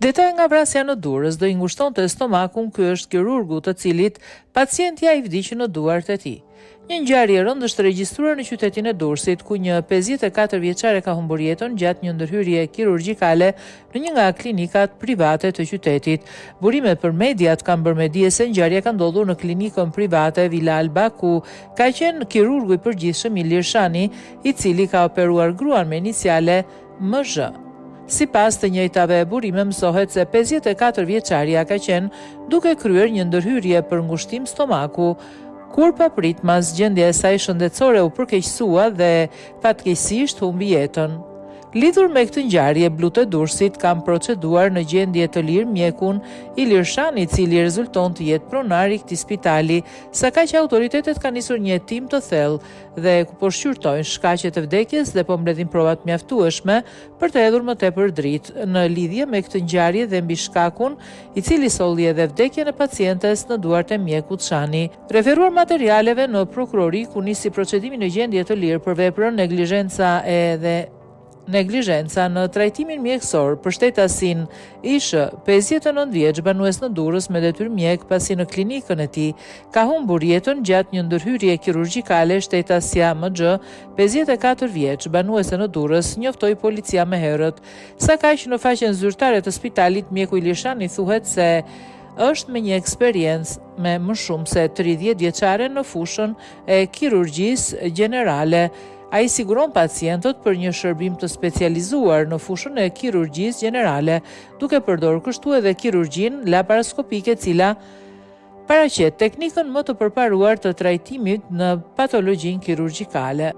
Detaj nga vrasja në Durrës do i ngushtonte stomakun. Ky është kirurgu të cilit pacientja i vdiqi në duart e tij. Një ngjarje e rëndë është regjistruar në qytetin e Durrësit, ku një 54 vjeçare ka humbur jetën gjatë një ndërhyrje kirurgjikale në një nga klinikat private të qytetit. Burimet për mediat kanë bërë me dije se ngjarja ka ndodhur në klinikën private Villa Alba, ku ka qenë kirurgu i përgjithshëm Ilir Shani, i cili ka operuar gruan me iniciale MZ. Sipas të njëjtave burime mësohet se 54 vjeçaria ka qenë duke kryer një ndërhyrje për ngushtim stomaku, kur papritmas gjendja e saj shëndetësore u përkeqësua dhe fatkeqësisht humbi jetën. Lidhur me këtë ngjarje, Blut e Durrësit kanë proceduar në gjendje të lirë mjekun Ilir Shani, i cili rezulton të jetë pronar i këtij spitali, sa kaq autoritetet kanë nisur një hetim të thellë dhe ku po shqyrtojnë shkaqet e vdekjes dhe po mbledhin provat mjaftueshme për të hedhur më tepër dritë në lidhje me këtë ngjarje dhe mbi shkakun i cili solli edhe vdekjen e pacientes në duart e mjekut Shani. Referuar materialeve në prokurori, ku nisi procedimi në gjendje të lirë për veprën neglizhenca në trajtimin mjekësor për shtetasin ish 59 vjeç banues në Durrës me detyrë mjek, pasi në klinikën e tij ka humbur jetën gjatë një ndërhyrje kirurgjikale. Shtetësia MX, 54 vjeç, banuese në Durrës, njoftoi policia më herët. Sa kaq në faqen zyrtare të spitalit, mjeku Ilir Shani thuhet se është me një eksperiencë me më shumë se 30 vjeçare në fushën e kirurgjisë gjenerale. Ai siguron pacientët për një shërbim të specializuar në fushën e kirurgjisë gjenerale, duke përdorur kështu edhe kirurgjinë laparoskopike, e cila paraqet teknikën më të përparuar të trajtimit në patologjinë kirurgjikale.